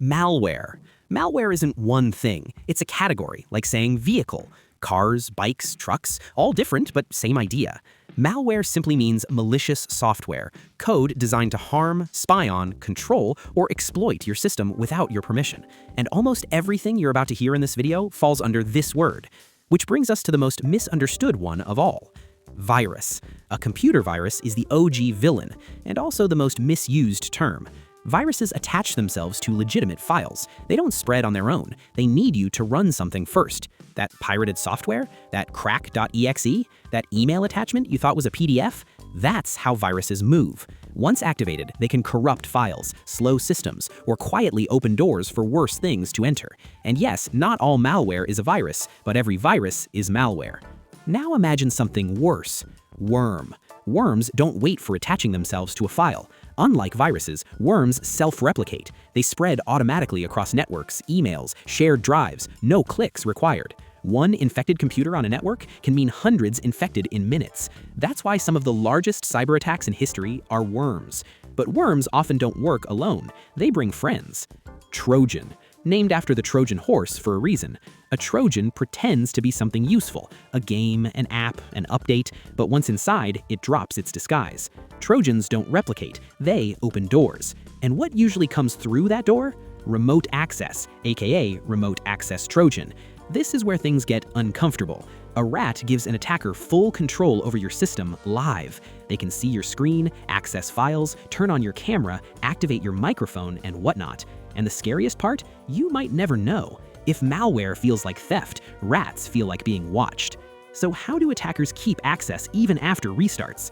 Malware. Malware isn't one thing. It's a category, like saying vehicle. Cars, bikes, trucks, all different, but same idea. Malware simply means malicious software, code designed to harm, spy on, control, or exploit your system without your permission. And almost everything you're about to hear in this video falls under this word. Which brings us to the most misunderstood one of all. Virus. A computer virus is the OG villain, and also the most misused term. Viruses attach themselves to legitimate files. They don't spread on their own. They need you to run something first. That pirated software? That crack.exe? That email attachment you thought was a PDF? That's how viruses move. Once activated, they can corrupt files, slow systems, or quietly open doors for worse things to enter. And yes, not all malware is a virus, but every virus is malware. Now imagine something worse. Worm. Worms don't wait for attaching themselves to a file. Unlike viruses, worms self-replicate. They spread automatically across networks, emails, shared drives, no clicks required. One infected computer on a network can mean hundreds infected in minutes. That's why some of the largest cyber attacks in history are worms. But worms often don't work alone. They bring friends. Trojan. Named after the Trojan horse for a reason. A Trojan pretends to be something useful, a game, an app, an update, but once inside, it drops its disguise. Trojans don't replicate, they open doors. And what usually comes through that door? Remote access, aka Remote Access Trojan. This is where things get uncomfortable. A rat gives an attacker full control over your system live. They can see your screen, access files, turn on your camera, activate your microphone, and whatnot. And the scariest part? You might never know. If malware feels like theft, rats feel like being watched. So how do attackers keep access even after restarts?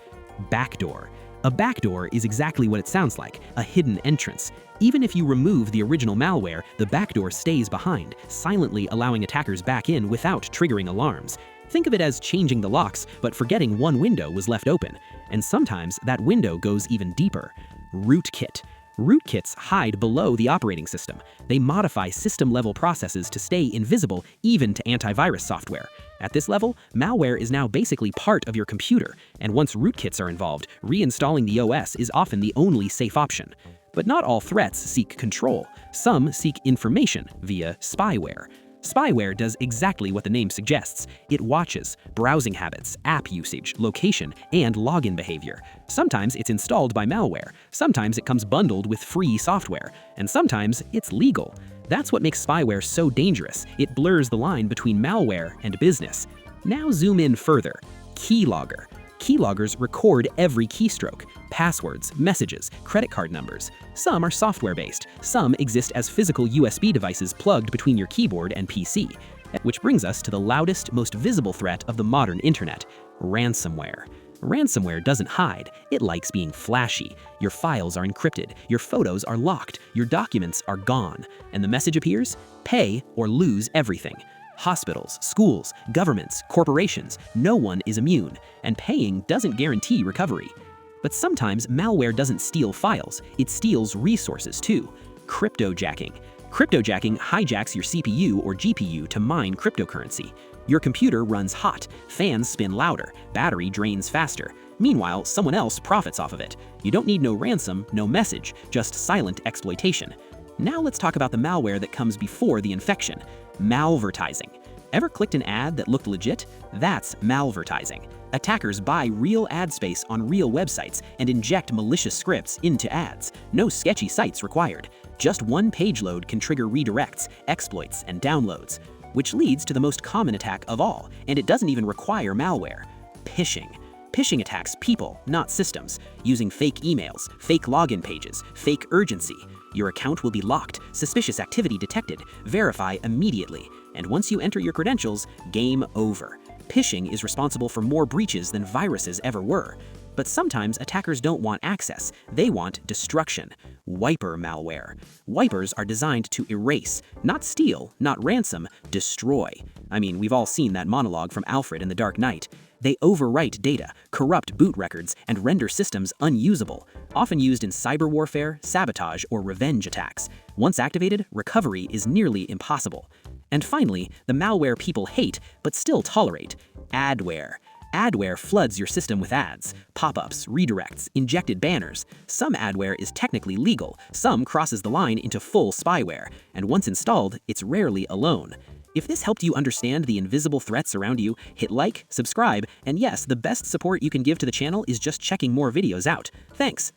Backdoor. A backdoor is exactly what it sounds like, a hidden entrance. Even if you remove the original malware, the backdoor stays behind, silently allowing attackers back in without triggering alarms. Think of it as changing the locks, but forgetting one window was left open. And sometimes that window goes even deeper. Rootkit. Rootkits hide below the operating system. They modify system-level processes to stay invisible even to antivirus software. At this level, malware is now basically part of your computer, and once rootkits are involved, reinstalling the OS is often the only safe option. But not all threats seek control. Some seek information via spyware. Spyware does exactly what the name suggests. It watches browsing habits, app usage, location, and login behavior. Sometimes it's installed by malware, sometimes it comes bundled with free software, and sometimes it's legal. That's what makes spyware so dangerous. It blurs the line between malware and business. Now zoom in further. Keylogger. Keyloggers record every keystroke, passwords, messages, credit card numbers. Some are software-based, some exist as physical USB devices plugged between your keyboard and PC. Which brings us to the loudest, most visible threat of the modern internet, ransomware. Ransomware doesn't hide, it likes being flashy. Your files are encrypted, your photos are locked, your documents are gone. And the message appears? Pay or lose everything. Hospitals, schools, governments, corporations, no one is immune, and paying doesn't guarantee recovery. But sometimes malware doesn't steal files, it steals resources too. Cryptojacking. Cryptojacking hijacks your CPU or GPU to mine cryptocurrency. Your computer runs hot, fans spin louder, battery drains faster. Meanwhile, someone else profits off of it. You don't need no ransom, no message, just silent exploitation. Now let's talk about the malware that comes before the infection. Malvertising. Ever clicked an ad that looked legit? That's malvertising. Attackers buy real ad space on real websites and inject malicious scripts into ads. No sketchy sites required. Just one page load can trigger redirects, exploits, and downloads, which leads to the most common attack of all, and it doesn't even require malware. Phishing. Phishing attacks people, not systems, using fake emails, fake login pages, fake urgency. Your account will be locked, suspicious activity detected, verify immediately, and once you enter your credentials, game over. Phishing is responsible for more breaches than viruses ever were. But sometimes attackers don't want access, they want destruction. Wiper malware. Wipers are designed to erase, not steal, not ransom, destroy. I mean, we've all seen that monologue from Alfred in The Dark Knight. They overwrite data, corrupt boot records, and render systems unusable, often used in cyber warfare, sabotage, or revenge attacks. Once activated, recovery is nearly impossible. And finally, the malware people hate but still tolerate, adware. Adware floods your system with ads, pop-ups, redirects, injected banners. Some adware is technically legal, some crosses the line into full spyware, and once installed, it's rarely alone. If this helped you understand the invisible threats around you, hit like, subscribe, and yes, the best support you can give to the channel is just checking more videos out. Thanks!